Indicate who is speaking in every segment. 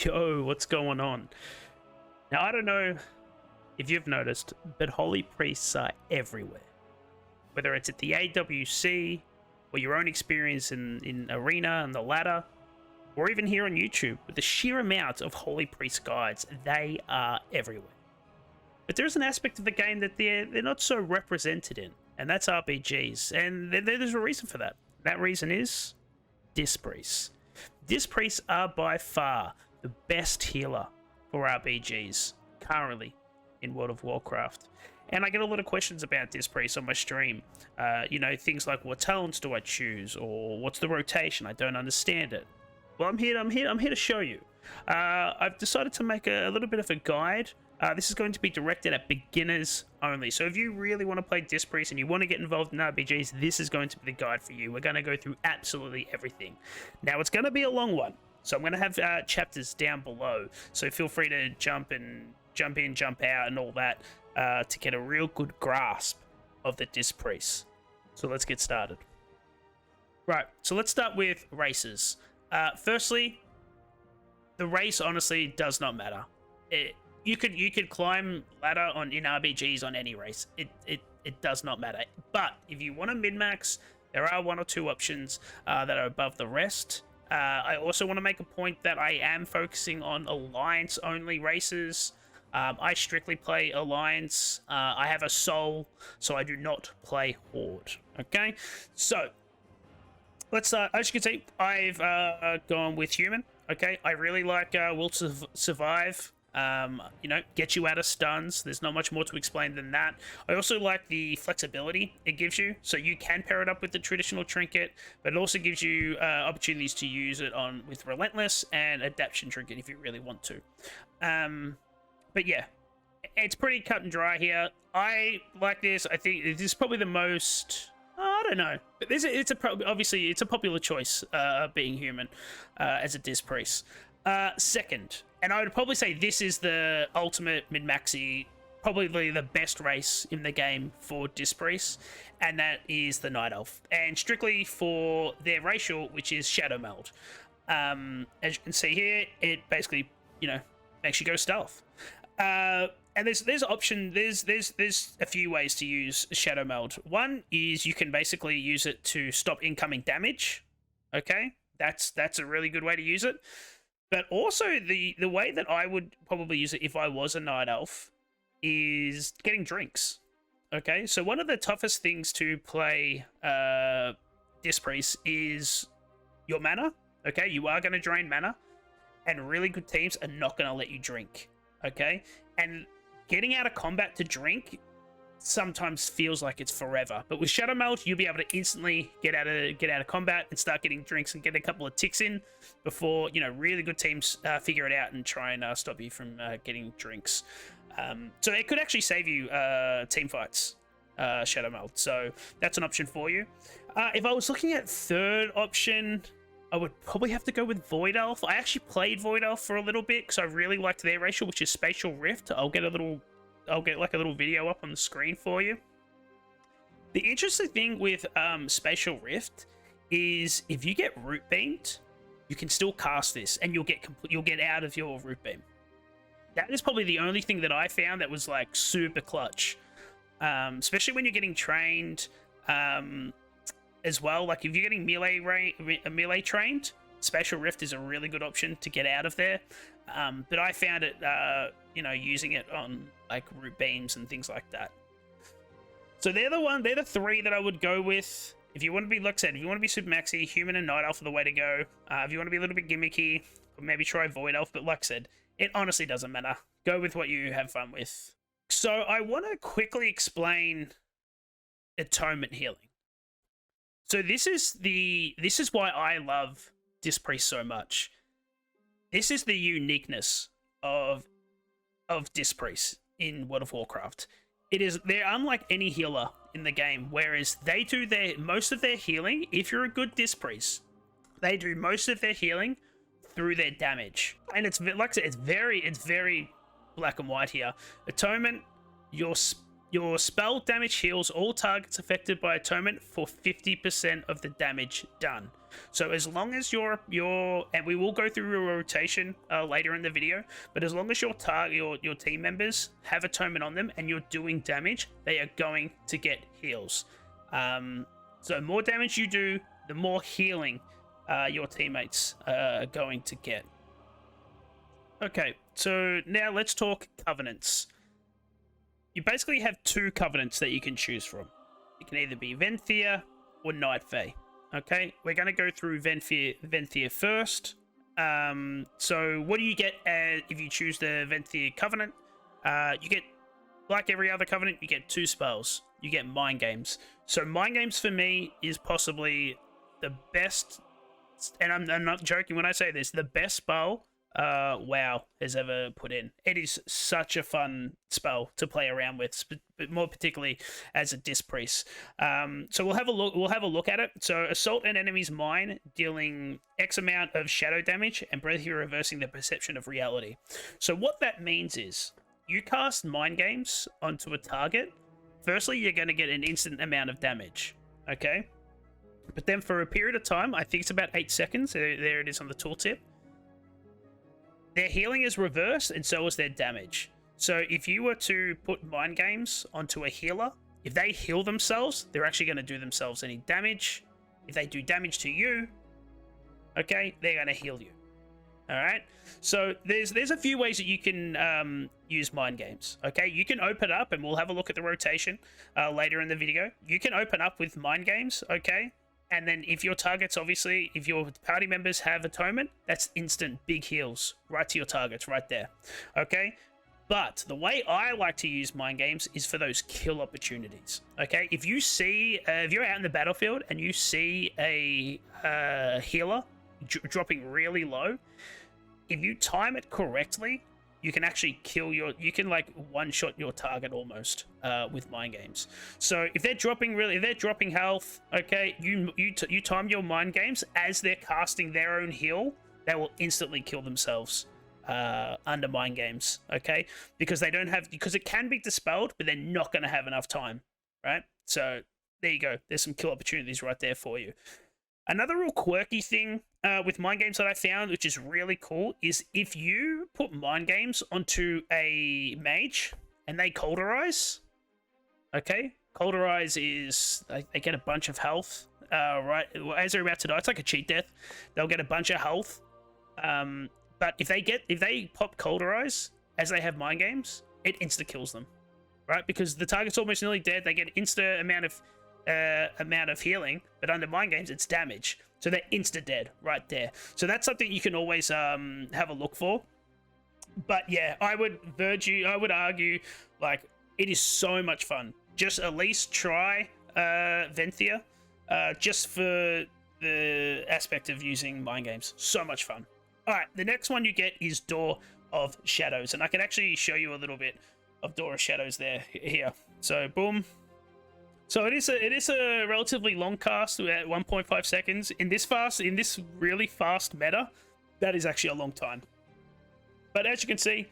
Speaker 1: Yo, what's going on? Now, I don't know if you've noticed, but holy priests are everywhere. Whether it's at the AWC, or your own experience in Arena and the ladder, or even here on YouTube, with the sheer amount of holy priest guides, they are everywhere. But there's an aspect of the game that they're not so represented in, and that's RBGs. And there's a reason for that. That reason is Disc Priests. Disc Priests are by far the best healer for RBGs currently in World of Warcraft. And I get a lot of questions about Disc Priests on my stream. You know, things like, what talents do I choose, or what's the rotation? I don't understand it. Well, I'm here to show you. I've decided to make a little bit of a guide. This is going to be directed at beginners only. So if you really want to play Disc Priest and you want to get involved in RBGs, this is going to be the guide for you. We're going to go through absolutely everything. Now, it's going to be a long one, so I'm going to have chapters down below. So feel free to jump in, jump out, and all that to get a real good grasp of the Disc Priest. So let's get started. Right, so let's start with races. Firstly, the race honestly does not matter. You could climb ladder in RBGs on any race. It does not matter. But if you want to min-max, there are one or two options that are above the rest. I also want to make a point that I am focusing on Alliance only races. I strictly play Alliance. I have a soul, so I do not play Horde. Okay, so let's start. As you can see, I've gone with human. Okay, I really like Will Survive. You know, get you out of stuns. There's not much more to explain than that. I also like the flexibility it gives you, so you can pair it up with the traditional trinket, but it also gives you opportunities to use it with Relentless and Adaption trinket if you really want to. But yeah, it's pretty cut and dry here. I like this. I think this is probably the most... I don't know, but obviously it's a popular choice, being human as a Disc Priest. Second, and I would probably say this is the ultimate min-maxi, probably the best race in the game for Disc Priests, and that is the Night Elf, and strictly for their racial, which is Shadow Meld. As you can see here, it basically, you know, makes you go stealth. And there's a few ways to use Shadow Meld. One is you can basically use it to stop incoming damage. Okay, that's a really good way to use it. But also the way that I would probably use it if I was a Night Elf is getting drinks. Okay, so one of the toughest things to play Disc Priest is your mana. Okay, you are going to drain mana, and really good teams are not going to let you drink. Okay, and getting out of combat to drink sometimes feels like it's forever, but with Shadow Meld, you'll be able to instantly get out of combat and start getting drinks and get a couple of ticks in before, you know, really good teams figure it out and try and stop you from getting drinks. So it could actually save you team fights, Shadow Meld. So that's an option for you. If I was looking at third option, I would probably have to go with Void Elf. I actually played Void Elf for a little bit because I really liked their racial, which is Spatial Rift. I'll get like a little video up on the screen for you. The interesting thing with Spatial Rift is if you get Root Beamed, you can still cast this, and you'll get out of your Root Beam. That is probably the only thing that I found that was like super clutch, especially when you're getting trained. As well, like if you're getting melee trained, Spatial Rift is a really good option to get out of there. But I found it, you know, using it on like Root Beams and things like that. So they're the three that I would go with. If you want to be, like I said, if you want to be super maxi, human and Night Elf are the way to go. If you want to be a little bit gimmicky, maybe try Void Elf. But like I said, it honestly doesn't matter. Go with what you have fun with. So I want to quickly explain atonement healing. So this is why I love Disc Priest so much. This is the uniqueness of Disc Priest in World of Warcraft. They're unlike any healer in the game, whereas they do most of their healing. If you're a good Disc Priest, they do most of their healing through their damage, and it's like I said, it's very black and white here. Atonement, your spell damage heals all targets affected by atonement for 50% of the damage done. So as long as your and we will go through a rotation later in the video, but as long as your team members have atonement on them and you're doing damage, they are going to get heals. So more damage you do, the more healing your teammates are going to get. Okay, so now let's talk covenants. You basically have two covenants that you can choose from. It can either be Venthia or Night Fae. Okay, we're going to go through Venthia first. So what do you get if you choose the Venthia covenant? You get, like every other covenant, you get two spells. You get Mind Games. So Mind Games for me is possibly the best, and I'm not joking when I say this, the best spell WoW has ever put in. It is such a fun spell to play around with, but more particularly as a disc priest. So we'll have a look at it. So assault an enemy's mind, dealing X amount of shadow damage and briefly reversing the perception of reality. So what that means is you cast Mind Games onto a target. Firstly, you're going to get an instant amount of damage. Okay, but then for a period of time, I think it's about 8 seconds. There it is on the tooltip. Their healing is reversed, and so is their damage. So if you were to put Mind Games onto a healer, if they heal themselves, they're actually going to do themselves any damage. If they do damage to you, okay, they're going to heal you. All right. So there's a few ways that you can use Mind Games. Okay, you can open up, and we'll have a look at the rotation later in the video. You can open up with Mind Games. Okay. And then if your targets, obviously, if your party members have atonement, that's instant big heals right to your targets right there. Okay? But the way I like to use Mind Games is for those kill opportunities. Okay? If you see, if you're out in the battlefield and you see a healer dropping really low, if you time it correctly, you can actually you can like one-shot your target almost with Mind Games. So if they're dropping health, okay, you time your Mind Games as they're casting their own heal, they will instantly kill themselves under Mind Games, okay? Because it can be dispelled, but they're not going to have enough time, right? So there you go. There's some kill opportunities right there for you. Another real quirky thing with Mind Games that I found, which is really cool, is if you put Mind Games onto a mage and they Colderize, okay? Colderize is, they get a bunch of health, right? As they're about to die, it's like a cheat death. They'll get a bunch of health. But if they pop Colderize as they have Mind Games, it insta-kills them, right? Because the target's almost nearly dead. They get insta amount of healing, but under Mind Games it's damage, so they're insta dead right there. So that's something you can always have a look for. But yeah, I would argue, like, it is so much fun. Just at least try Venthia, just for the aspect of using Mind Games. So much fun. All right, the next one you get is Door of Shadows, and I can actually show you a little bit of Door of Shadows here. So boom. So it is a relatively long cast at 1.5 seconds. In this really fast meta, that is actually a long time. But as you can see,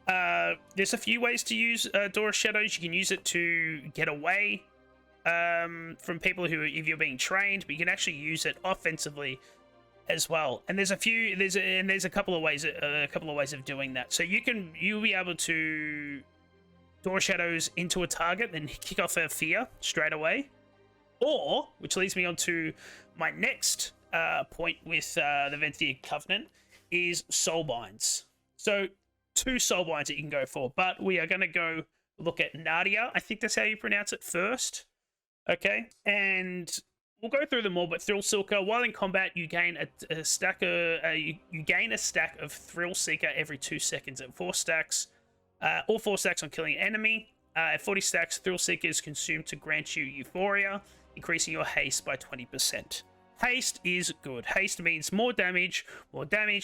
Speaker 1: there's a few ways to use Door of Shadows. You can use it to get away from people if you're being trained, but you can actually use it offensively as well. And there's a couple of ways of doing that. So you'll be able to Door Shadows into a target, then kick off a fear straight away. Or, which leads me on to my next point with the Venthia Covenant, is Soul Binds. So, 2 Soul Binds that you can go for, but we are going to go look at Nadia. I think that's how you pronounce it first. Okay, and we'll go through them all, but Thrill Seeker, while in combat, you gain a stack of Thrill Seeker every 2 seconds at 4 stacks. All 4 stacks on killing an enemy. At 40 stacks, Thrill Seeker is consumed to grant you Euphoria, increasing your haste by 20%. Haste is good. Haste means more damage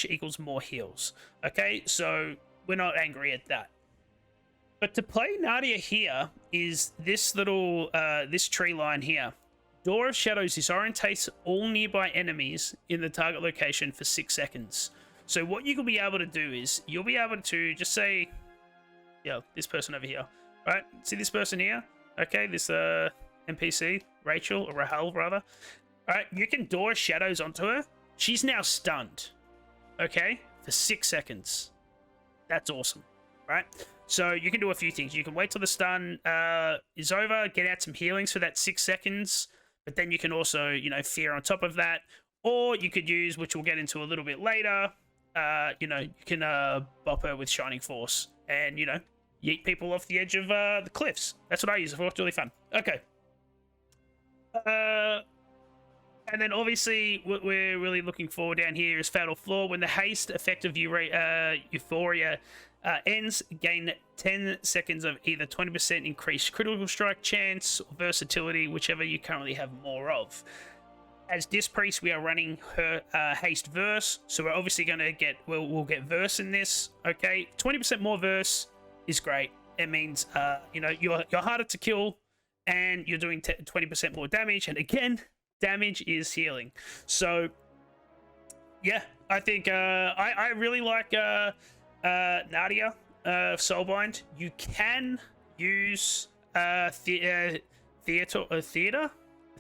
Speaker 1: equals more heals. Okay, so we're not angry at that. But to play Nadia here is this little, this tree line here. Door of Shadows disorientates all nearby enemies in the target location for 6 seconds. So what you will be able to do is, you'll be able to just say, yeah, this person over here, right? See this person here? Okay, this NPC, Rachel, or Rahel rather. All right, you can door shadows onto her. She's now stunned, okay, for 6 seconds. That's awesome, right? So you can do a few things. You can wait till the stun is over, get out some healings for that 6 seconds, but then you can also, you know, fear on top of that. Or you could use, which we'll get into a little bit later, you know, you can bop her with Shining Force and, you know, yeet people off the edge of the cliffs. That's what I use it for. It's really fun. Okay. And then obviously what we're really looking for down here is Fatal Flaw. When the haste effect of Euphoria ends, gain 10 seconds of either 20% increased critical strike chance or versatility, whichever you currently have more of. As Disc Priest, we are running her haste verse, so we're obviously going to get, we'll get verse in this, okay? 20% more verse is great. It means, you know, you're harder to kill, and you're doing 20% more damage, and again, damage is healing. So, yeah, I think I really like Nadia Soulbind. You can use Theater,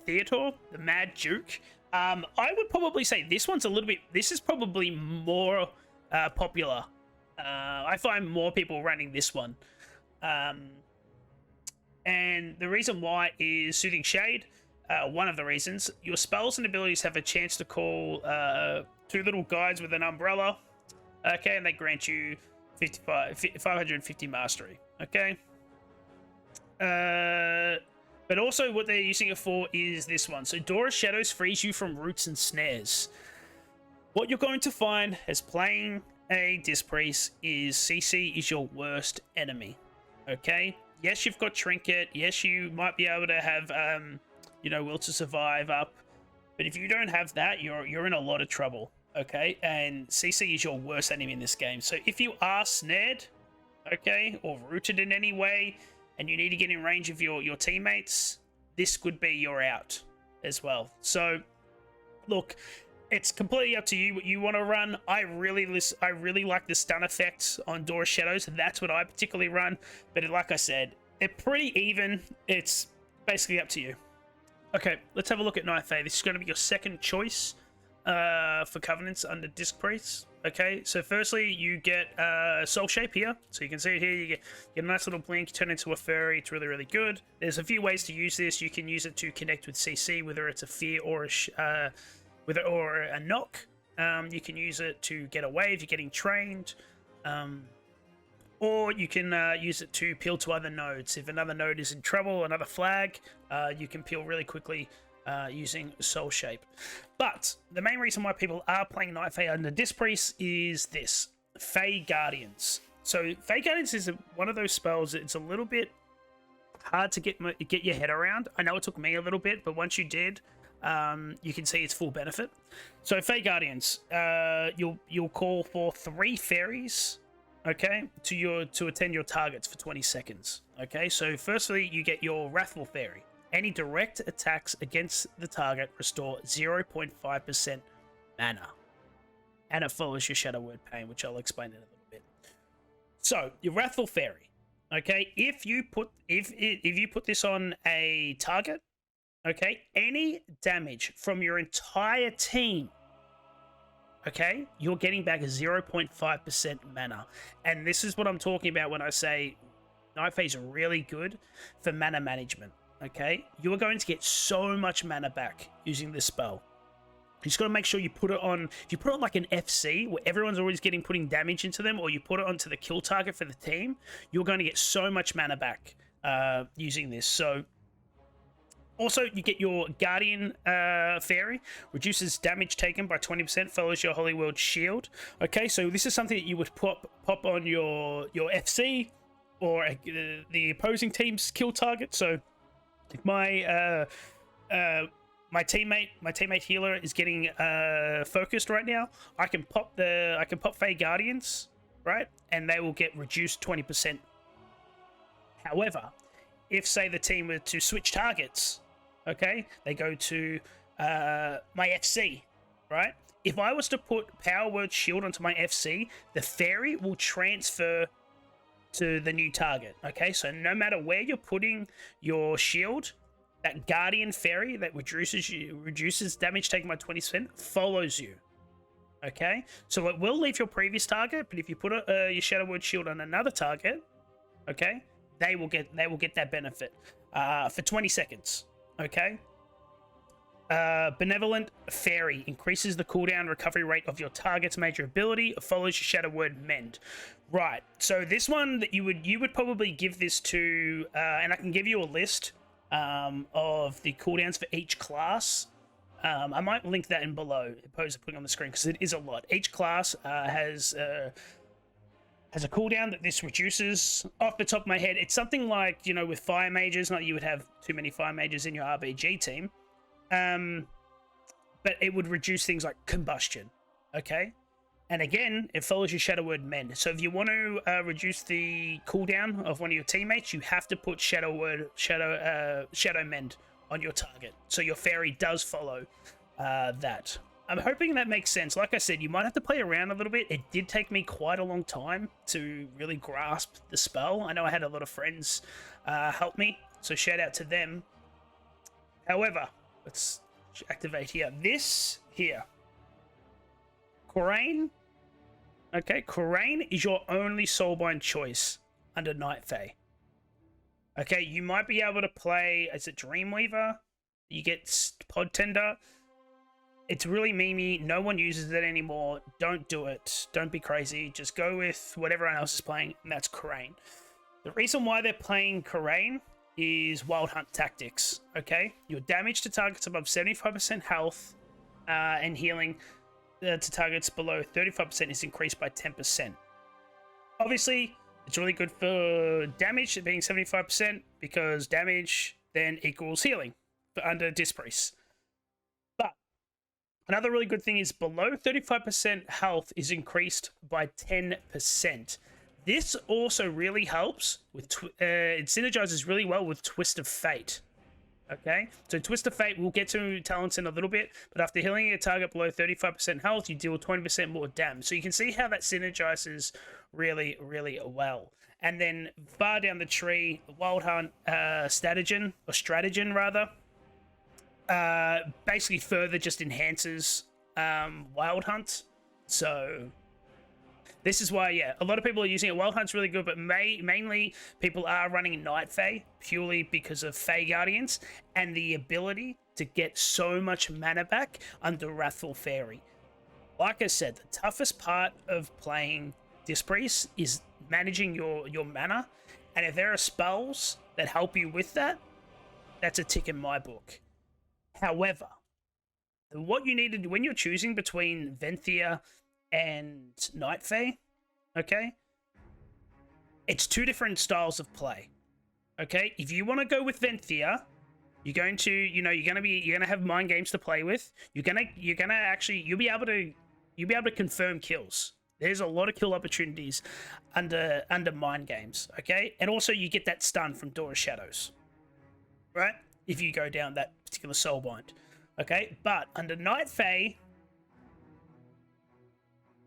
Speaker 1: the Mad Duke. I would probably say this one's a little bit, this is probably more popular. I find more people running this one. And the reason why is Soothing Shade. One of the reasons. Your spells and abilities have a chance to call two little guides with an umbrella. Okay, and they grant you 550 mastery. Okay. But also what they're using it for is this one. So Door of Shadows frees you from roots and snares. What you're going to find as playing a Disc Priest is CC is your worst enemy. Okay? Yes, you've got Trinket. Yes, you might be able to have, you know, Will to Survive up. But if you don't have that, you're in a lot of trouble. Okay? And CC is your worst enemy in this game. So if you are snared, okay, or rooted in any way, and you need to get in range of your teammates, this could be your out as well. So, look, it's completely up to you what you want to run. I really like the stun effect on Door of Shadows. That's what I particularly run. But like I said, they're pretty even. It's basically up to you. Okay, let's have a look at Night Fae. This is going to be your second choice for Covenants under Disc Priests. Okay, so firstly, you get Soul Shape here. So you can see it here. You get a nice little blink, turn into a furry. It's really, really good. There's a few ways to use this. You can use it to connect with CC, whether it's a fear or a knock. You can use it to get away if you're getting trained. Or you can use it to peel to other nodes. If another node is in trouble, another flag, you can peel really quickly using Soul Shape. But the main reason why people are playing Night Fae under Disc Priest is this: Fae Guardians. So Fae Guardians is one of those spells that it's a little bit hard to get your head around. I know it took me a little bit, but once you did, you can see its full benefit. So Fae Guardians, you'll call for 3 fairies, okay, to attend your targets for 20 seconds. Okay, so firstly you get your Wrathful Fairy. Any direct attacks against the target restore 0.5% mana. And it follows your Shadow Word Pain, which I'll explain in a little bit. So, your Wrathful Fairy. Okay, if you put this on a target, okay, any damage from your entire team, okay, you're getting back 0.5% mana. And this is what I'm talking about when I say Night Fae is really good for mana management. Okay, you are going to get so much mana back using this spell. You just got to make sure you put it on. If you put it on like an FC, where everyone's always putting damage into them, or you put it onto the kill target for the team, you're going to get so much mana back using this. So, also you get your Guardian Fairy, reduces damage taken by 20%, follows your Holy World Shield. Okay, so this is something that you would pop on your FC or the opposing team's kill target. So, if my teammate healer is getting focused right now, I can pop Fae Guardians, right, and they will get reduced 20%. However, if say the team were to switch targets, okay, they go to my FC, right? If I was to put Power Word Shield onto my FC, the fairy will transfer to the new target. Okay, so no matter where you're putting your shield, that Guardian Fairy that reduces damage taken by 20% follows you. Okay, so it will leave your previous target, but if you put your Shadow Word shield on another target, okay, they will get that benefit for 20 seconds. Okay. Benevolent Fairy increases the cooldown recovery rate of your target's major ability, follows your Shadow Word Mend. Right, so this one that you would probably give this to, and I can give you a list of the cooldowns for each class. I might link that in below, opposed to putting on the screen, because it is a lot. Each class has a cooldown that this reduces. Off the top of my head, it's something like, you know, with Fire Mages, not that you would have too many Fire Mages in your RBG team. But it would reduce things like combustion, okay? And again, it follows your Shadow Word Mend. So if you want to reduce the cooldown of one of your teammates, you have to put Shadow Mend on your target. So your Fairy does follow that. I'm hoping that makes sense. Like I said, you might have to play around a little bit. It did take me quite a long time to really grasp the spell. I know I had a lot of friends help me, so shout out to them. However, let's activate here. This here. Khura'in. Okay, Khura'in is your only soulbind choice under Night Fae. Okay, you might be able to play as a Dreamweaver. You get Pod Tender. It's really memey. No one uses it anymore. Don't do it. Don't be crazy. Just go with what everyone else is playing, and that's Khura'in. The reason why they're playing Khura'in is Wild Hunt tactics, okay? Your damage to targets above 75% health and healing to targets below 35% is increased by 10%. Obviously, it's really good for damage being 75% because damage then equals healing for under Disc Priest. But another really good thing is below 35% health is increased by 10%. This also really helps with, it synergizes really well with Twist of Fate. Okay, so Twist of Fate, we'll get to talents in a little bit, but after healing your target below 35% health, you deal 20% more damage. So you can see how that synergizes really, really well. And then far down the tree, Wild Hunt Stratagem rather, basically further just enhances Wild Hunt. So this is why, yeah, a lot of people are using it. Wild Hunt's really good, but mainly people are running Night Fae purely because of Fae Guardians and the ability to get so much mana back under Wrathful Fairy. Like I said, the toughest part of playing Disc Priest is managing your mana, and if there are spells that help you with that, that's a tick in my book. However, what you need to do when you're choosing between Venthia and Night Fae, okay, it's two different styles of play. Okay, if you want to go with Venthia, you're going to have mind games to play with. You'll be able to confirm kills. There's a lot of kill opportunities under mind games. Okay, and also you get that stun from Door of Shadows, right? If you go down that particular soulbind. Okay, but under Night Fae,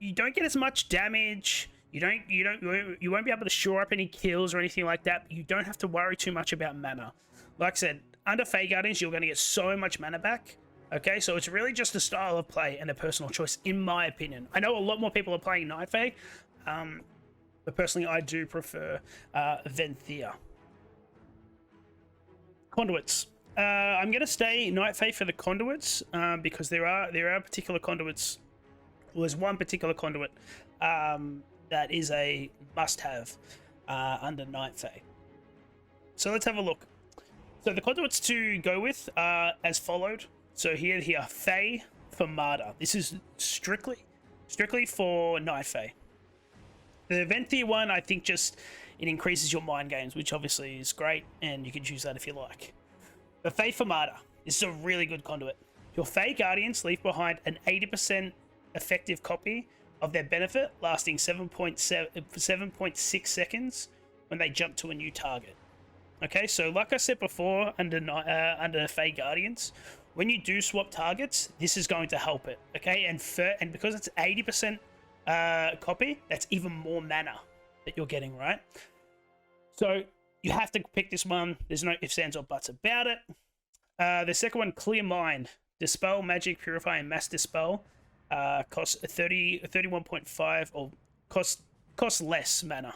Speaker 1: you don't get as much damage. You won't be able to shore up any kills or anything like that. You don't have to worry too much about mana. Like I said, under Fae Guardians, you're going to get so much mana back. Okay, so it's really just a style of play and a personal choice, in my opinion. I know a lot more people are playing Night Fae, but personally, I do prefer Venthia. Conduits. I'm going to stay Night Fae for the conduits because there are particular conduits. Well, there's one particular conduit that is a must-have under Night Fae. So let's have a look. So the conduits to go with are as followed. So here, Fae Famada. This is strictly for Night Fae. The Venthia one, I think it increases your mind games, which obviously is great, and you can choose that if you like. But Fae Famada, this is a really good conduit. Your Fae Guardians leave behind an 80% effective copy of their benefit, lasting 7.6 seconds when they jump to a new target. Okay, so like I said before, under Fae Guardians, when you do swap targets, this is going to help it. Okay, and because it's 80% copy, that's even more mana that you're getting, right? So you have to pick this one. There's no ifs, ands, or buts about it. The second one, Clear Mind. Dispel, Magic, Purify, and Mass Dispel. Costs 31.5, or cost less mana.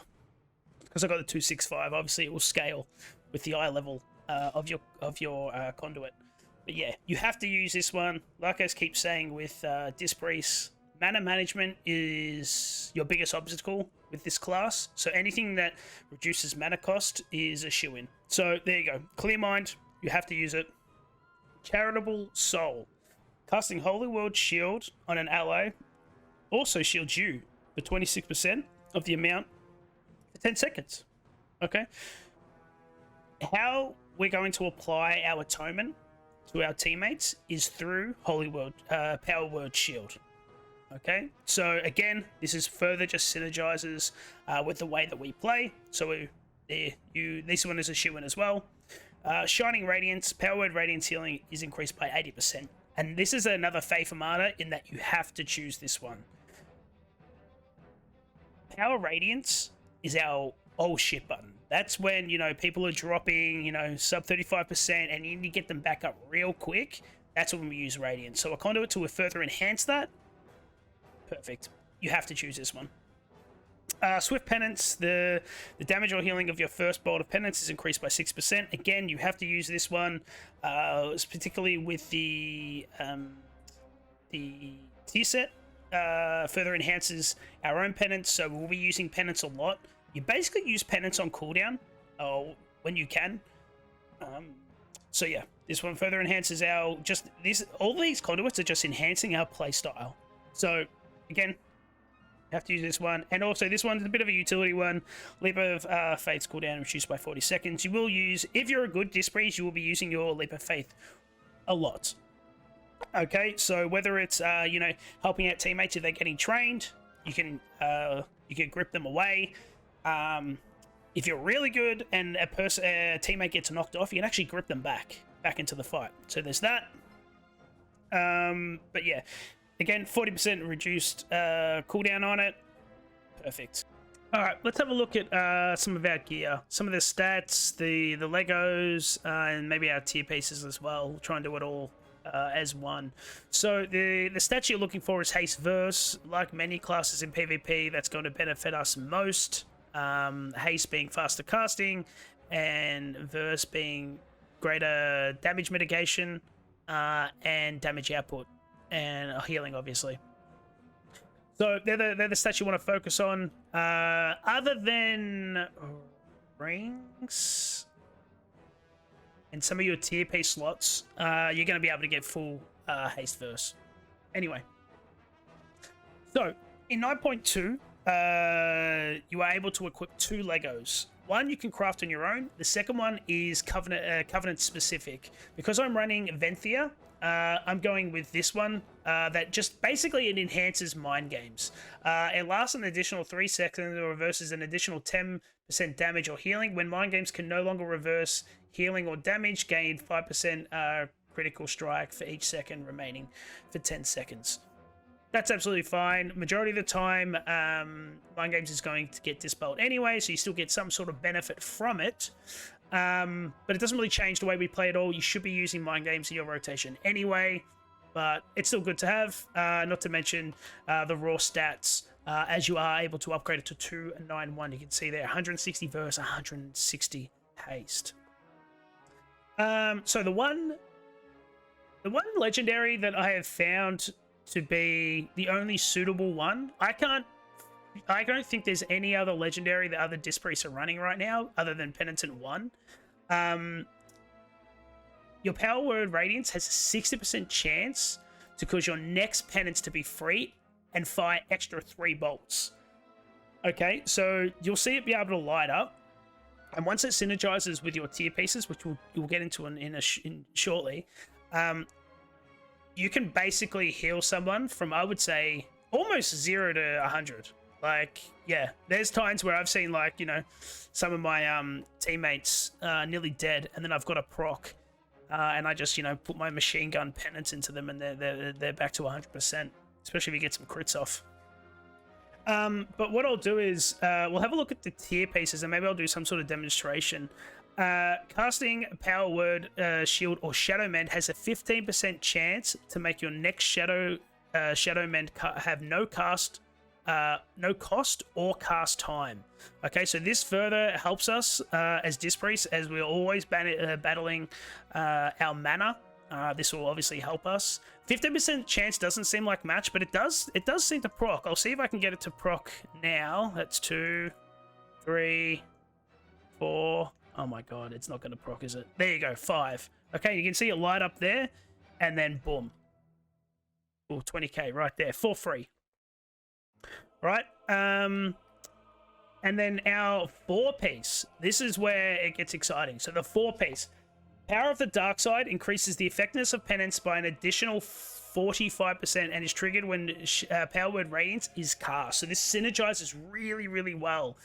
Speaker 1: Because I got the 265, obviously it will scale with the eye level of your conduit. But yeah, you have to use this one. Like I keep saying with Dispriest, mana management is your biggest obstacle with this class. So anything that reduces mana cost is a shoo-in. So there you go. Clear Mind, you have to use it. Charitable Soul. Casting Holy World Shield on an ally also shields you for 26% of the amount for 10 seconds. Okay? How we're going to apply our atonement to our teammates is through Holy World, Power Word Shield. Okay? So again, this is further just synergizes with the way that we play. So this one is a shoo-in as well. Shining Radiance, Power Word Radiance healing is increased by 80%. And this is another Fae Armada in that you have to choose this one. Power Radiance is our oh shit button. That's when, you know, people are dropping, you know, sub 35% and you need to get them back up real quick. That's when we use Radiance. So a conduit to further enhance that. Perfect. You have to choose this one. Swift Penance, the damage or healing of your first bolt of penance is increased by 6%. Again, you have to use this one, particularly with the tier set. Further enhances our own penance, so we'll be using penance a lot. You basically use penance on cooldown, when you can. So yeah, this one further enhances our all these conduits are just enhancing our playstyle. So again, have to use this one, and also this one's a bit of a utility one. Leap of Faith's cooldown reduced by 40 seconds. You will use, if you're a good Dispriest, you will be using your Leap of Faith a lot. Okay, so whether it's you know, helping out teammates if they're getting trained, you can grip them away. If you're really good and a teammate gets knocked off, you can actually grip them back into the fight. So there's that. But yeah. Again, 40% reduced cooldown on it. Perfect. All right, let's have a look at some of our gear. Some of the stats, the Legos, and maybe our tier pieces as well. We'll try and do it all as one. So the stats you're looking for is Haste Verse. Like many classes in PvP, that's going to benefit us most. Haste being faster casting, and Verse being greater damage mitigation and damage output. And healing, obviously. So they're the stats you want to focus on. Other than rings and some of your tier piece slots, you're going to be able to get full haste verse. Anyway, so in 9.2, you are able to equip 2 Legos. One you can craft on your own. The second one is Covenant specific. Because I'm running venth, I'm going with this one that just basically it enhances mind games. It lasts an additional 3 seconds or reverses an additional 10% damage or healing. When mind games can no longer reverse healing or damage, gain 5% critical strike for each second remaining for 10 seconds. That's absolutely fine. Majority of the time, mind games is going to get dispelled anyway, so you still get some sort of benefit from it. But it doesn't really change the way we play at all. You should be using mind games in your rotation anyway, but it's still good to have. Not to mention the raw stats, as you are able to upgrade it to 291. You can see there, 160 verse, 160 haste. So the one legendary that I have found to be the only suitable one, I don't think there's any other legendary that other Dispriests are running right now other than Penitent 1. Your Power Word Radiance has a 60% chance to cause your next penance to be free and fire extra 3 bolts. Okay, so you'll see it be able to light up, and once it synergizes with your tier pieces, which you'll get into in shortly, you can basically heal someone from, I would say, almost 0 to 100. Like, yeah, there's times where I've seen, like, you know, some of my teammates nearly dead, and then I've got a proc, and I just, you know, put my machine gun penance into them, and they're back to 100%, especially if you get some crits off. But what I'll do is we'll have a look at the tier pieces, and maybe I'll do some sort of demonstration. Casting Power Word Shield or Shadow Mend has a 15% chance to make your next Shadow Mend have no cost or cast time. Okay, so this further helps us as Disc Priests, as we're always battling our mana. This will obviously help us. 15% chance doesn't seem like much, but it does seem to proc. I'll see if I can get it to proc now. That's 2, 3, 4. Oh my god, it's not going to proc, is it? There you go, 5. Okay, you can see it light up there, and then boom. Oh, 20k right there for free. Right, and then our 4-piece. This is where it gets exciting. So the 4-piece. Power of the Dark Side increases the effectiveness of penance by an additional 45% and is triggered when Power Word Radiance is cast. So this synergizes really, really well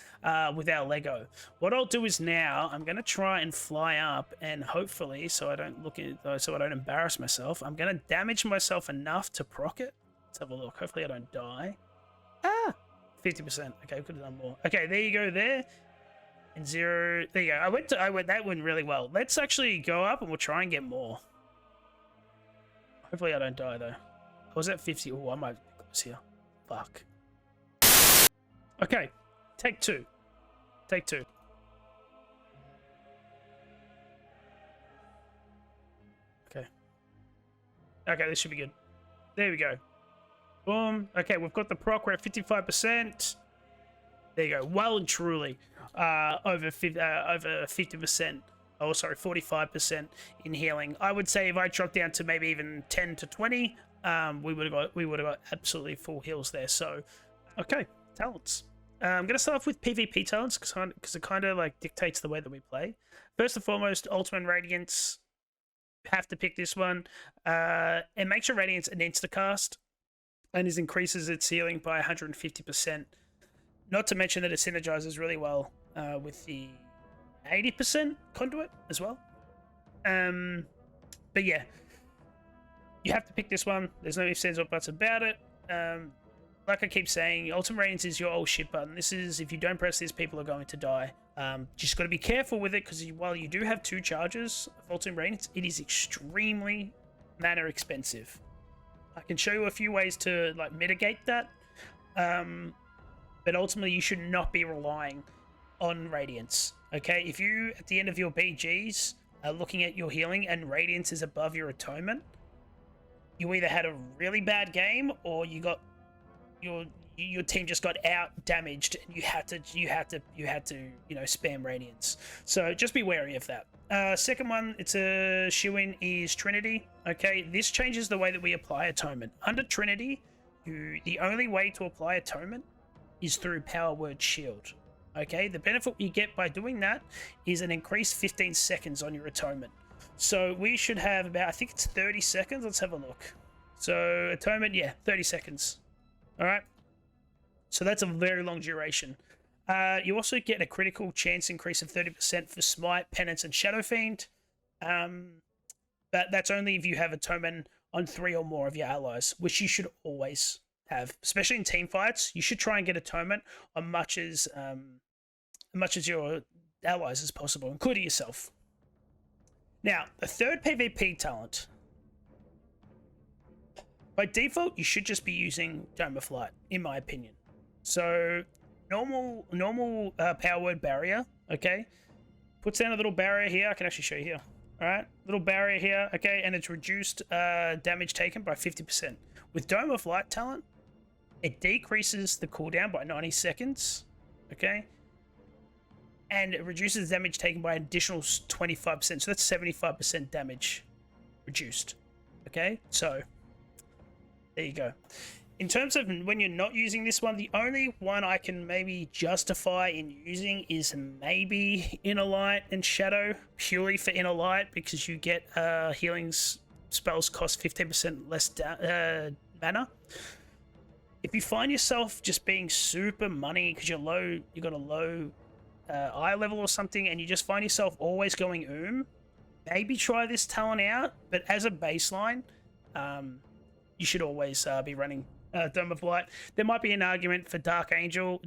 Speaker 1: with our Lego. What I'll do is now I'm going to try and fly up, and hopefully, so I don't embarrass myself, I'm going to damage myself enough to proc it. Let's have a look. Hopefully I don't die. 50%. Okay, we could have done more. Okay, there you go there. And 0. There you go. That went really well. Let's actually go up and we'll try and get more. Hopefully I don't die though. I was at 50. Oh, I might be close here. Fuck. Okay. Take 2. Take 2. Okay. Okay, this should be good. There we go. Boom. Okay, we've got the proc. We're at 55%. There you go. Well and truly over 50%. Oh, sorry, 45% in healing. I would say if I dropped down to maybe even 10 to 20, we would have got absolutely full heals there. So, okay, talents. I'm gonna start off with PvP talents because it kind of like dictates the way that we play. First and foremost, Ultimate Radiance. Have to pick this one. It makes your Radiance an instacast, and increases its healing by 150%. Not to mention that it synergizes really well with the 80% conduit as well. But yeah, you have to pick this one. There's no ifs, ands, or buts about it. Like I keep saying, Ultimate Radiance is your old shit button. This is, if you don't press this, people are going to die. Just got to be careful with it, because while you do have 2 charges of Ultimate Radiance, it is extremely mana expensive. I can show you a few ways to like mitigate that. But ultimately, you should not be relying on Radiance. Okay, if you, at the end of your BGs, are looking at your healing and Radiance is above your atonement, you either had a really bad game or you got your team just got out damaged and you had to spam Radiance. So just be wary of that. Second one, it's a shoe-in, is Trinity. Okay, this changes the way that we apply atonement. Under Trinity, the only way to apply atonement is through Power Word Shield. Okay, the benefit you get by doing that is an increased 15 seconds on your atonement. So we should have about, I think it's 30 seconds. Let's have a look. So atonement, yeah, 30 seconds. All right. So that's a very long duration. You also get a critical chance increase of 30% for Smite, Penance, and Shadow Fiend. But that's only if you have atonement on 3 or more of your allies, which you should always have, especially in team fights. You should try and get atonement on much as your allies as possible, including yourself. Now, the third PvP talent. By default, you should just be using Dome of Light, in my opinion. So, normal Power Word Barrier, okay? Puts down a little barrier here. I can actually show you here. All right, little barrier here, okay? And it's reduced damage taken by 50%. With Dome of Light talent, it decreases the cooldown by 90 seconds, okay? And it reduces damage taken by an additional 25%. So that's 75% damage reduced, okay? So, there you go. In terms of when you're not using this one, the only one I can maybe justify in using is maybe Inner Light and Shadow, purely for Inner Light, because you get healing spells cost 15% less mana. If you find yourself just being super money because you're low, you got a low eye level or something, and you just find yourself always going maybe try this talent out. But as a baseline, you should always be running Dome of Light. There might be an argument for Dark Archangel,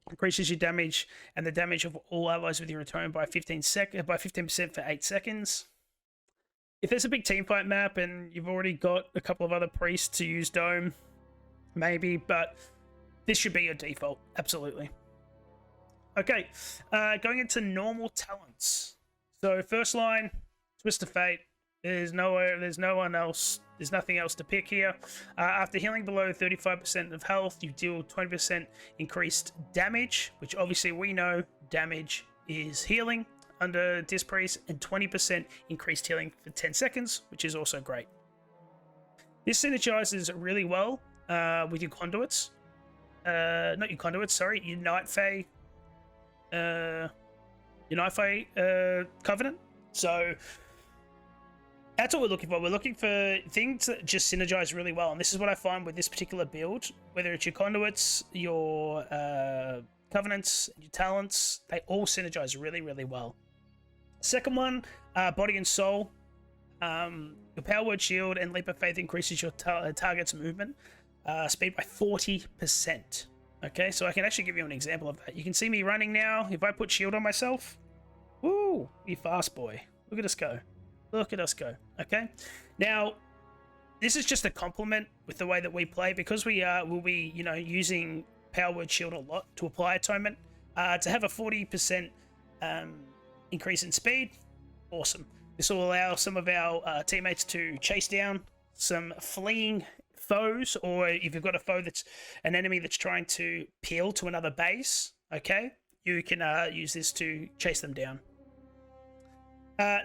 Speaker 1: Increases your damage and the damage of all allies with your atonement by 15% for 8 seconds. If there's a big teamfight map and you've already got a couple of other priests to use Dome, maybe, but this should be your default, absolutely. Okay, going into normal talents. So first line, Twist of Fate. There's no one else. There's nothing else to pick here. After healing below 35% of health, you deal 20% increased damage, which obviously we know damage is healing under Disc Priest, and 20% increased healing for 10 seconds, which is also great. This synergizes really well with your conduits. Not your conduits, sorry, your Night Fae. Covenant. So that's what we're looking for. We're looking for things that just synergize really well, and this is what I find with this particular build. Whether it's your conduits, your covenants, your talents, they all synergize really, really well. Second one, body and soul. Your power word shield and leap of faith increases your target's movement speed by 40%. Okay, so I can actually give you an example of that. You can see me running now. If I put shield on myself, woo, you fast boy. Look at us go. Look at us go. Okay, now this is just a compliment with the way that we play, because we will be, you know, using power word shield a lot to apply atonement. To have a 40% increase in speed, awesome. This will allow some of our teammates to chase down some fleeing foes, or if you've got a foe that's an enemy that's trying to peel to another base, okay, you can use this to chase them down.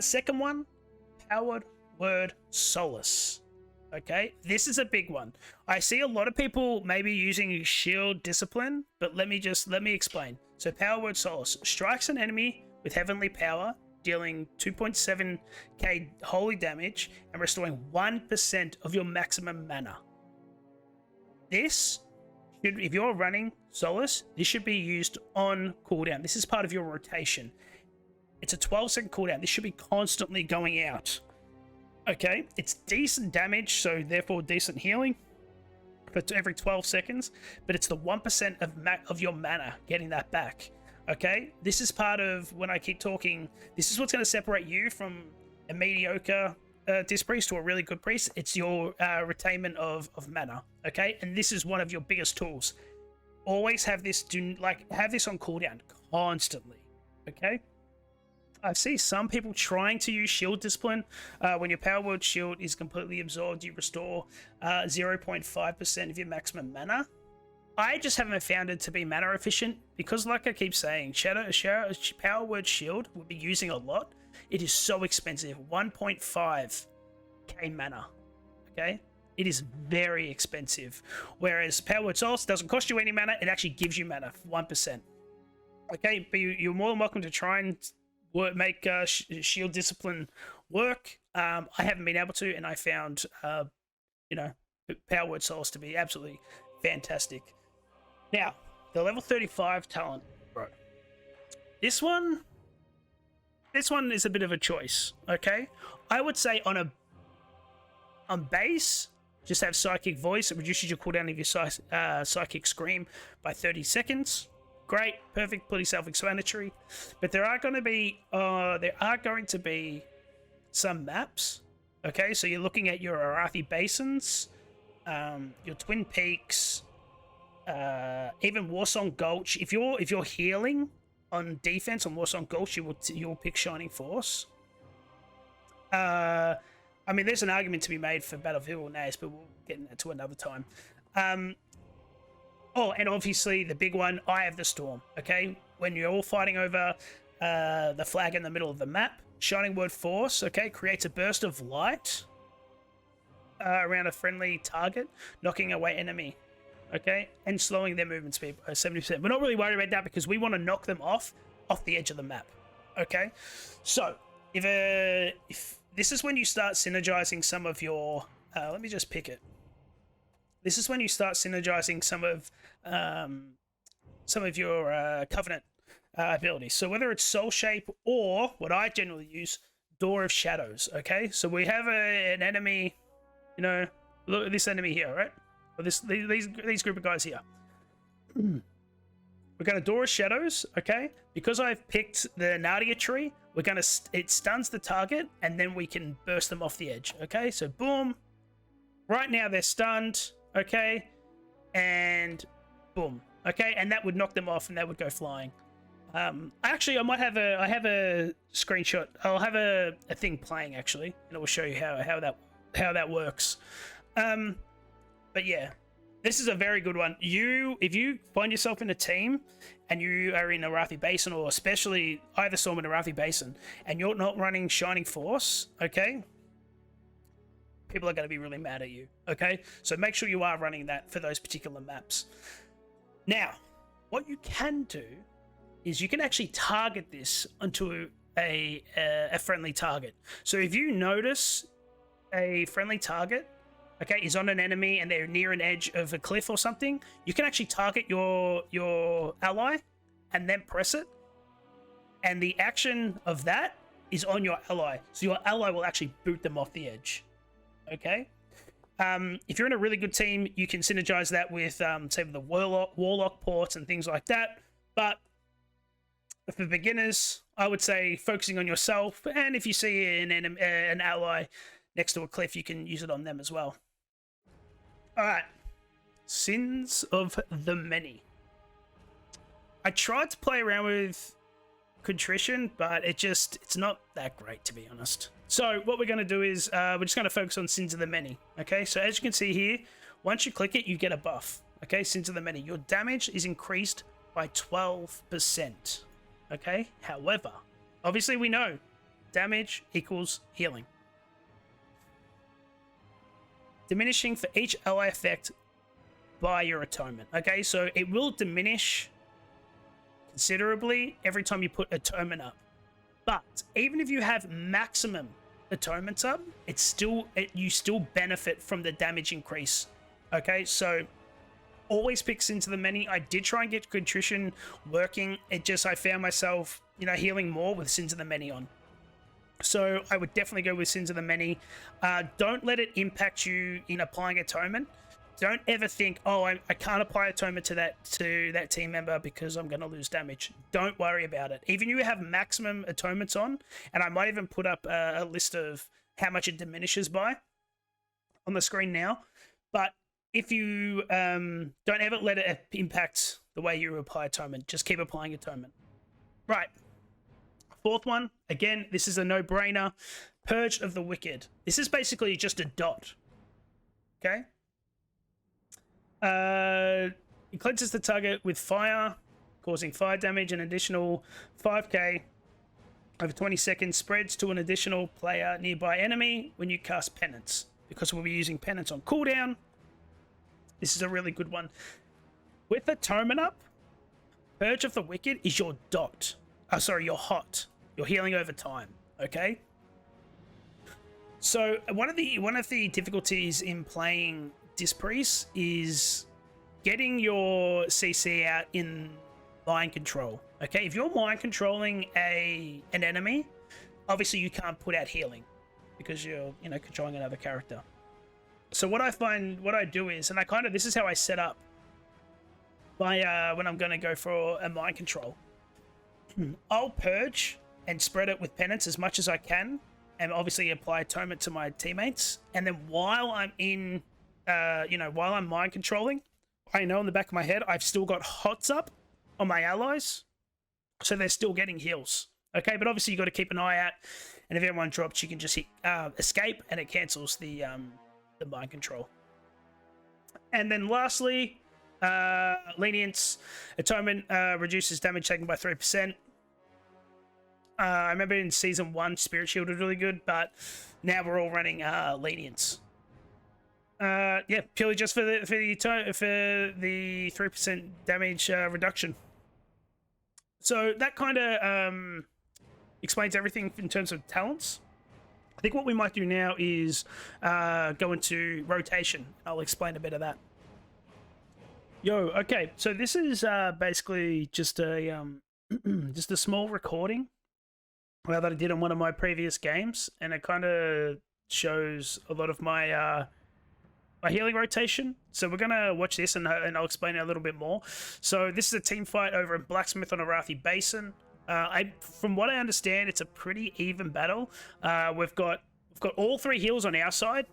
Speaker 1: Second one, powered word solace. Okay, this is a big one. I see a lot of people maybe using shield discipline, but let me explain. So power word solace strikes an enemy with heavenly power, dealing 2.7k holy damage and restoring 1% of your maximum mana. This should, if you're running Solace, this should be used on cooldown. This is part of your rotation. It's a 12-second cooldown. This should be constantly going out. Okay, it's decent damage, so therefore decent healing for every 12 seconds, but it's the 1% of your mana getting that back. Okay, this is part of, when I keep talking, this is what's going to separate you from a mediocre Disc Priest to a really good priest. It's your retainment of mana. Okay, and this is one of your biggest tools. Always have this, have this on cooldown constantly. Okay, I see some people trying to use shield discipline. When your power word shield is completely absorbed, you restore 0.5% of your maximum mana. I just haven't found it to be mana efficient, because like I keep saying, power word shield will be using a lot. It is so expensive, 1.5k mana. Okay, it is very expensive. Whereas power word solace doesn't cost you any mana; it actually gives you mana, 1%. Okay, but you're more than welcome to try and make shield discipline work. I haven't been able to, and I found power word solace to be absolutely fantastic. Now, the level 35 talent, bro. This one is a bit of a choice, okay? I would say on base, just have Psychic Voice. It reduces your cooldown of your Psychic Scream by 30 seconds. Great, perfect, pretty self-explanatory. But there are going to be some maps, okay? So you're looking at your Arathi Basins, your Twin Peaks, even Warsong Gulch. If you're healing on defense on Warsong Gulch, you'll pick Shining Force. I mean, there's an argument to be made for Battlefield or Naze, but we'll get into that to another time. Oh, and obviously the big one, Eye of the Storm. Okay, when you're all fighting over the flag in the middle of the map, Shining Word Force, okay, creates a burst of light around a friendly target, knocking away enemy. Okay, and slowing their movement speed by 70%. We're not really worried about that because we want to knock them off the edge of the map. Okay, so if this is when you start synergizing some of your, let me just pick it. This is when you start synergizing some of your Covenant abilities. So whether it's Soul Shape or what I generally use, Door of Shadows. Okay, so we have an enemy, look at this enemy here, right? Or these group of guys here. We're going to Door of Shadows, okay? Because I've picked the Nadia tree, we're going to... It stuns the target, and then we can burst them off the edge, okay? So, boom. Right now, they're stunned, okay? And boom, okay? And that would knock them off, and they would go flying. Actually, I have a screenshot. I'll have a thing playing, actually, and it will show you how that works. But yeah, this is a very good one. If you find yourself in a team and you are in Arathi Basin, or especially either Storm and Arathi Basin, and you're not running Shining Force, okay, people are going to be really mad at you, okay? So make sure you are running that for those particular maps. Now, what you can do is you can actually target this onto a friendly target. So if you notice a friendly target, okay, is on an enemy and they're near an edge of a cliff or something, you can actually target your ally and then press it. And the action of that is on your ally. So your ally will actually boot them off the edge. Okay? If you're in a really good team, you can synergize that with, say, the Warlock ports and things like that. But for beginners, I would say focusing on yourself. And if you see an ally next to a cliff, you can use it on them as well. All right. Sins of the Many. I tried to play around with contrition, but it's not that great, to be honest. So what we're going to do is we're just going to focus on Sins of the Many. Okay, so as you can see here, once you click it, you get a buff. Okay, Sins of the Many. Your damage is increased by 12%. Okay, however, obviously we know damage equals healing. Diminishing for each ally effect by your atonement. Okay, so it will diminish considerably every time you put atonement up. But even if you have maximum atonements up, you still benefit from the damage increase. Okay, so always pick Sins of the Many. I did try and get contrition working. I found myself, healing more with Sins of the Many on. So I would definitely go with Sins of the Many. Don't let it impact you in applying atonement. Don't ever think, oh, I can't apply atonement to that team member because I'm going to lose damage. Don't worry about it. Even you have maximum atonements on, and I might even put up a list of how much it diminishes by on the screen now. But if you don't ever let it impact the way you apply atonement, just keep applying atonement. Right. Fourth one, again, this is a no-brainer. Purge of the Wicked. This is basically just a dot. Okay? It cleanses the target with fire, causing fire damage, an additional 5k over 20 seconds, spreads to an additional player nearby enemy when you cast Penance. Because we'll be using Penance on cooldown, this is a really good one. With Atonement up, Purge of the Wicked is your dot. Oh, sorry, your hot. You're healing over time, okay? So one of the difficulties in playing Dispriest is getting your CC out in mind control. Okay, if you're mind controlling an enemy, obviously you can't put out healing because you're controlling another character. So what I do is, and this is how I set up my when I'm going to go for a mind control. I'll purge and spread it with penance as much as I can, and obviously apply atonement to my teammates. And then while I'm in, while I'm mind controlling, I know in the back of my head I've still got hots up on my allies, so they're still getting heals. Okay, but obviously you got to keep an eye out, and if everyone drops, you can just hit escape, and it cancels the mind control. And then lastly, lenience. Atonement reduces damage taken by 3%. I remember in season 1, Spirit Shield was really good, but now we're all running lenience. Yeah, purely just for the 3% damage reduction. So that kind of explains everything in terms of talents. I think what we might do now is go into rotation. I'll explain a bit of that. Okay, so this is basically just a just a small recording that I did on one of my previous games, and it kind of shows a lot of my a healing rotation. So we're gonna watch this, and I'll explain it a little bit more. So this is a team fight over in Blacksmith on Arathi Basin. From what I understand, it's a pretty even battle. We've got all 3 heals on our side,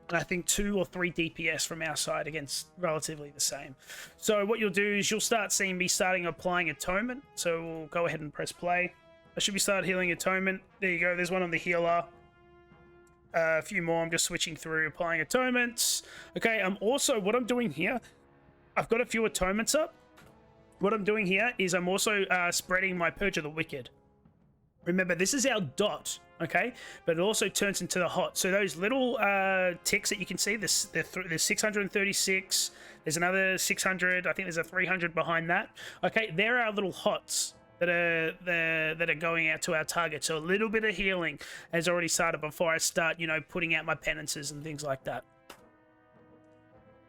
Speaker 1: and I think 2 or 3 DPS from our side against relatively the same. So what you'll do is you'll start seeing me applying atonement. So we'll go ahead and press play. I should be started healing atonement. There you go. There's one on the healer. A few more. I'm just switching through, applying atonements. Okay. What I'm doing here, I've got a few atonements up. What I'm doing here is I'm also spreading my Purge of the Wicked. Remember, this is our dot, okay? But it also turns into the hot. So those little ticks that you can see, there's 636, there's another 600, I think there's a 300 behind that. Okay, there are little hots that are going out to our target. So a little bit of healing has already started before I start, you know, putting out my penances and things like that.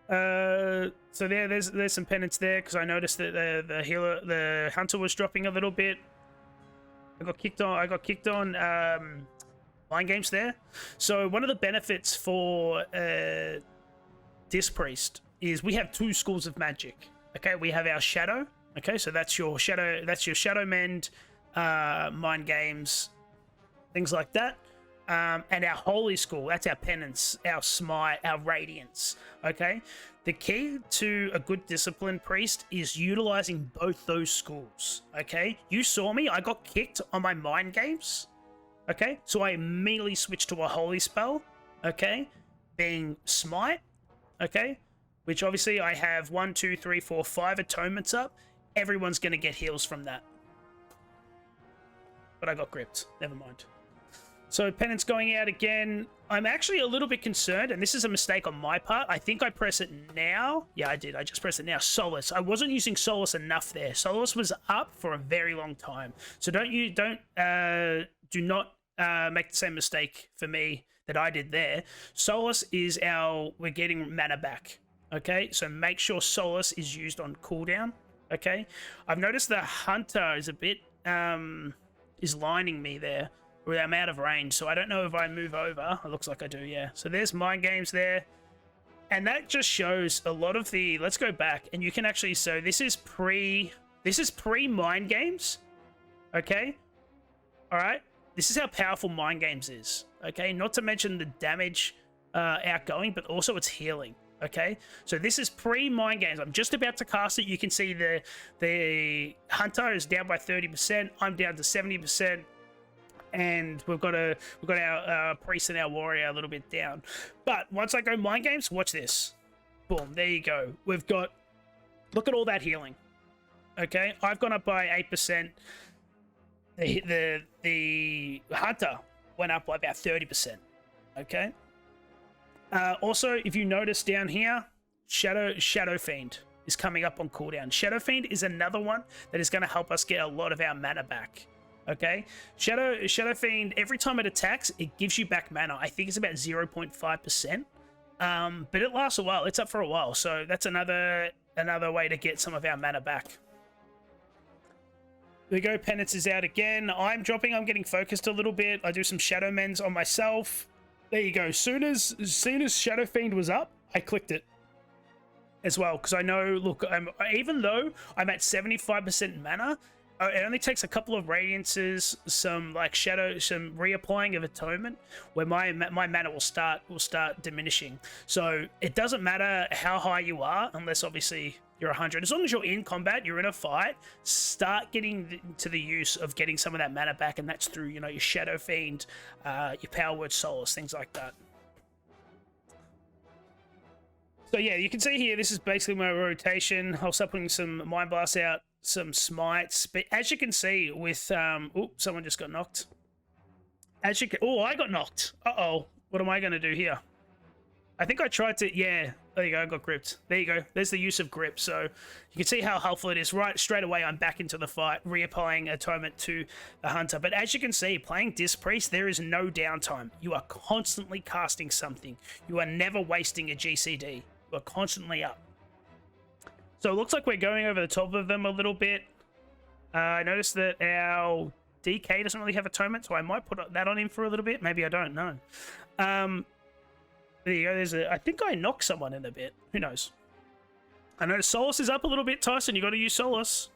Speaker 1: So there's some penance there, because I noticed that the hunter was dropping a little bit. I got kicked on mind games there. So one of the benefits for Disc Priest is we have 2 schools of magic. Okay, we have our shadow. Okay, so that's your shadow mend, mind games, things like that. And our holy school, that's our penance, our smite, our radiance. Okay, the key to a good disciplined priest is utilizing both those schools. Okay, you saw me, I got kicked on my mind games. Okay, so I immediately switched to a holy spell. Okay, being smite. Okay, which obviously I have 1, 2, 3, 4, 5 atonements up. Everyone's gonna get heals from that. But I got gripped. Never mind. So penance going out again. I'm actually a little bit concerned, and this is a mistake on my part. I think I press it now. Yeah, I did. I just pressed it now. Solace. I wasn't using Solace enough there. Solace was up for a very long time. So do not make the same mistake for me that I did there. Solace is we're getting mana back. Okay, so make sure Solace is used on cooldown. Okay, I've noticed the hunter is a bit is lining me there. I'm out of range, so I don't know if I move over. It looks like I do, yeah. So there's mind games there. And that just shows a lot of the... Let's go back, and you can actually... So this is pre mind games, okay? All right? This is how powerful mind games is, okay? Not to mention the damage outgoing, but also its healing, okay? So this is pre mind games. I'm just about to cast it. You can see the hunter is down by 30%. I'm down to 70%. And we've got our priest and our warrior a little bit down. But once I go mind games, watch this. Boom, there you go. We've got... Look at all that healing. Okay, I've gone up by 8%. The hunter went up by about 30%. Okay. Also, if you notice down here, Shadow Fiend is coming up on cooldown. Shadow Fiend is another one that is going to help us get a lot of our mana back. Okay, Shadow Fiend, every time it attacks, it gives you back mana. I think it's about 0.5%. But it lasts a while. It's up for a while. So that's another way to get some of our mana back. There we go. Penance is out again. I'm getting focused a little bit. I do some Shadow Mends on myself. There you go. As soon as Shadow Fiend was up, I clicked it as well. Because I know, look, even though I'm at 75% mana, it only takes a couple of radiances, some reapplying of atonement, where my mana will start diminishing. So it doesn't matter how high you are, unless obviously you're 100. As long as you're in combat, you're in a fight, start getting to the use of getting some of that mana back, and that's through, you know, your Shadow Fiend, your Power Word Solace, things like that. So yeah, you can see here, this is basically my rotation. I'll start putting some Mind Blasts out, some smites, but as you can see with oh, someone just got knocked. As you can, oh, I got knocked. What am I going to do here? I think I tried to, yeah, there you go, I got gripped. There you go, there's the use of grip. So you can see how helpful it is. Right, straight away I'm back into the fight, reapplying atonement to the hunter. But as you can see, playing Disc Priest, there is no downtime. You are constantly casting something. You are never wasting a GCD. You are constantly up. So it looks like we're going over the top of them a little bit. I noticed that our DK doesn't really have atonement, so I might put that on him for a little bit. Maybe I don't know. There you go. There's a. I think I knocked someone in a bit. Who knows? I know Solus is up a little bit, Tyson. You got to use Solus.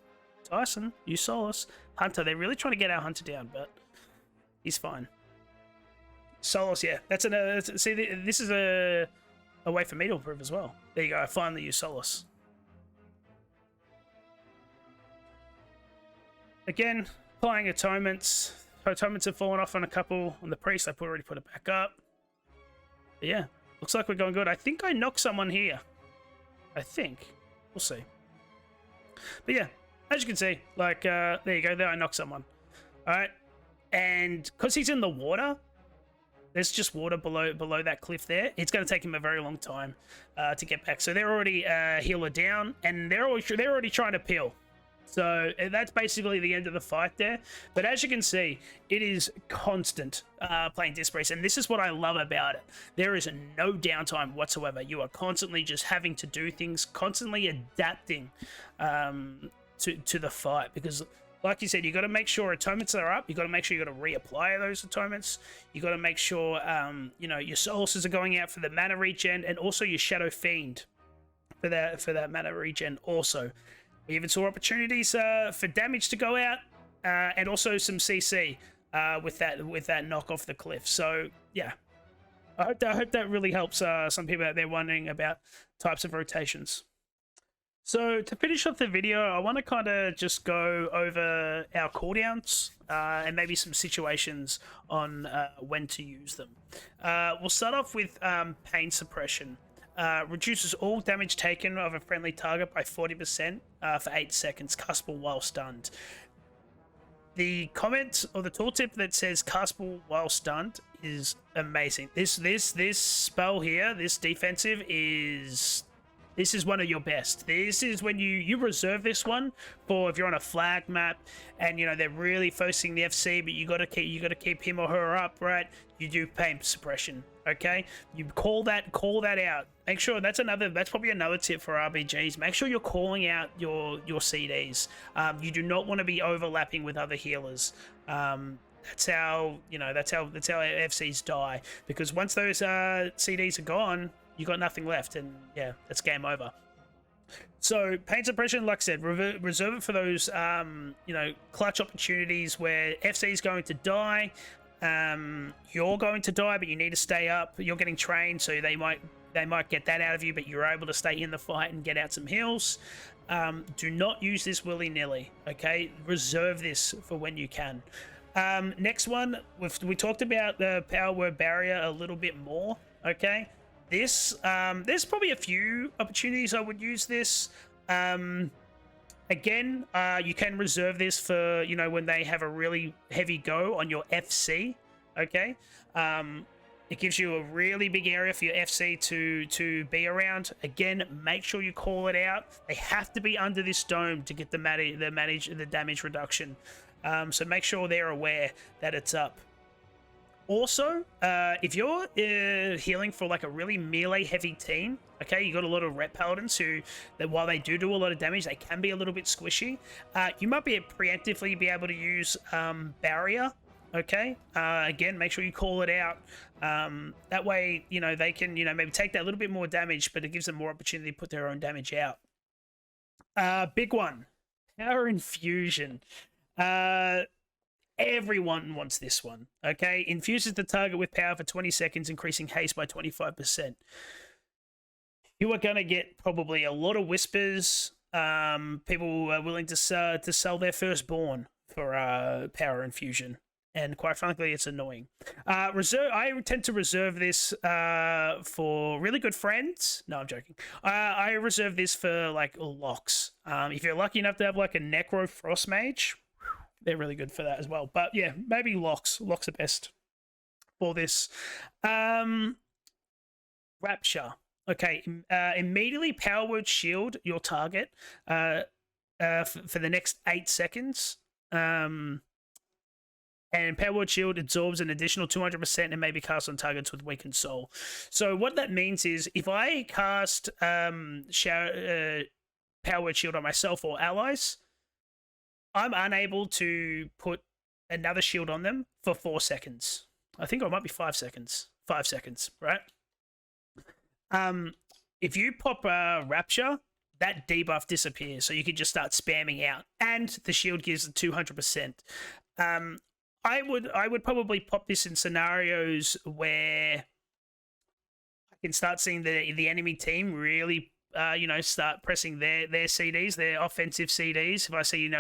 Speaker 1: Tyson, use Solus. Hunter, they're really trying to get our Hunter down, but he's fine. Solus, yeah. That's an. See, this is a way for me to improve as well. There you go. I finally use Solus. Again, applying atonements. Atonements have fallen off on a couple. On the priest, I already put it back up. But yeah, looks like we're going good. I think I knocked someone here. I think. We'll see. But yeah, as you can see, like, there you go. There, I knocked someone. All right. And because he's in the water, there's just water below that cliff there. It's going to take him a very long time to get back. So they're already healer down, and they're already trying to peel. So that's basically the end of the fight there. But as you can see, it is constant playing Disc Priest, and this is what I love about it. There is no downtime whatsoever. You are constantly just having to do things, constantly adapting to the fight, because like you said, you got to make sure atonements are up. You got to make sure you got to reapply those atonements. You got to make sure you know, your sources are going out for the mana regen, and also your Shadow Fiend for that mana regen also. We even saw opportunities for damage to go out, and also some CC with that knock off the cliff. So yeah, I hope that really helps some people out there wondering about types of rotations. So to finish off the video, I want to kind of just go over our cooldowns and maybe some situations on when to use them. We'll start off with pain suppression. Reduces all damage taken of a friendly target by 40% for 8 seconds, castable while stunned. The comment or the tooltip that says castable while stunned is amazing. This spell here, this defensive this is one of your best. This is when you reserve this one for if you're on a flag map and you know they're really focusing the FC, but you gotta keep him or her up, right? You do pain suppression. Okay, you call that out. Make sure that's probably another tip for RBGs. Make sure you're calling out your CDs. You do not want to be overlapping with other healers. That's how FCs die, because once those CDs are gone, you got nothing left, and yeah, that's game over. So pain suppression, like I said, reserve it for those you know, clutch opportunities where FC is going to die. You're going to die, but you need to stay up. You're getting trained, so they might get that out of you, but you're able to stay in the fight and get out some heals. Do not use this willy-nilly, okay? Reserve this for when you can. Next one, we talked about the power word barrier a little bit more, okay? This, there's probably a few opportunities I would use this. Again, you can reserve this for, you know, when they have a really heavy go on your FC, okay? It gives you a really big area for your FC to be around. Again, make sure you call it out. They have to be under this dome to get the damage reduction. So make sure they're aware that it's up. Also, if you're healing for like a really melee heavy team, okay, you got a lot of rep paladins who, that while they do a lot of damage, they can be a little bit squishy. You might be preemptively be able to use barrier. Okay, again, make sure you call it out. That way, you know, they can, you know, maybe take that little bit more damage, but it gives them more opportunity to put their own damage out. Big one, power infusion. Everyone wants this one, okay? Infuses the target with power for 20 seconds, increasing haste by 25%. You are going to get probably a lot of whispers. People are willing to sell their firstborn for power infusion. And quite frankly, it's annoying. I tend to reserve this for really good friends. No, I'm joking. I reserve this for like locks. If you're lucky enough to have like a Necro Frost Mage, they're really good for that as well. But yeah, maybe locks. Locks are best for this. Rapture. Okay, immediately power word shield your target for the next 8 seconds. And power word shield absorbs an additional 200% and may be cast on targets with weakened soul. So what that means is if I cast power word shield on myself or allies, I'm unable to put another shield on them for 4 seconds. I think it might be 5 seconds. 5 seconds, right? If you pop Rapture, that debuff disappears, so you can just start spamming out, and the shield gives 200%. I would probably pop this in scenarios where I can start seeing the enemy team really start pressing their CDs, their offensive CDs. If I see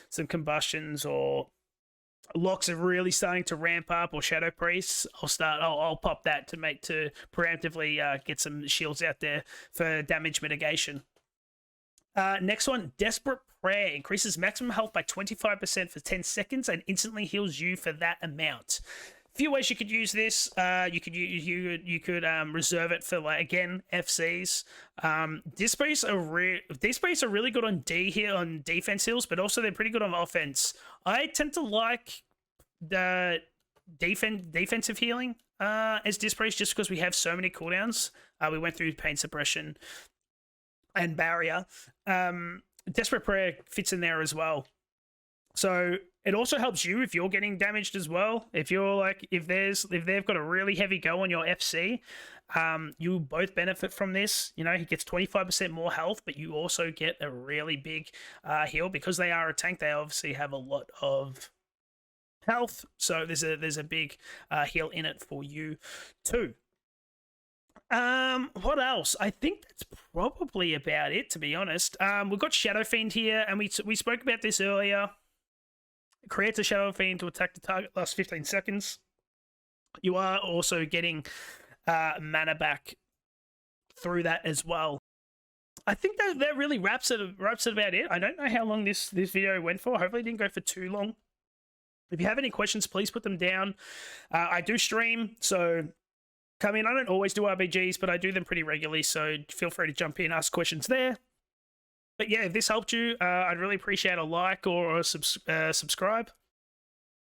Speaker 1: some combustions or locks are really starting to ramp up, or shadow priests, I'll pop that to preemptively get some shields out there for damage mitigation. Next one, Desperate Prayer increases maximum health by 25% for 10 seconds and instantly heals you for that amount. A few ways you could use this. You could reserve it for, like, again, FCs. These priests are really good on on defense heals, but also they're pretty good on offense. I tend to like the defensive healing as Disc Priest, just because we have so many cooldowns. We went through Pain Suppression and Barrier. Desperate Prayer fits in there as well. So it also helps you if you're getting damaged as well. If they've got a really heavy go on your FC, you both benefit from this. He gets 25% more health, but you also get a really big heal because they are a tank. They obviously have a lot of health, so there's a big heal in it for you too. What else? I think that's probably about it, to be honest. We've got Shadow Fiend here, and we spoke about this earlier. Creates a Shadow Fiend to attack the target last 15 seconds. You are also getting mana back through that as well. I think that really wraps it about it. I don't know how long this video went for. Hopefully it didn't go for too long. If you have any questions, please put them down. I do stream, so come in. I don't always do RBGs, but I do them pretty regularly, so feel free to jump in, ask questions there. But yeah, if this helped you, I'd really appreciate a like or a subscribe.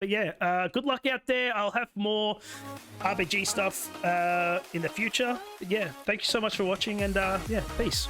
Speaker 1: But yeah, good luck out there. I'll have more RBG stuff in the future. But yeah, thank you so much for watching, and yeah, peace.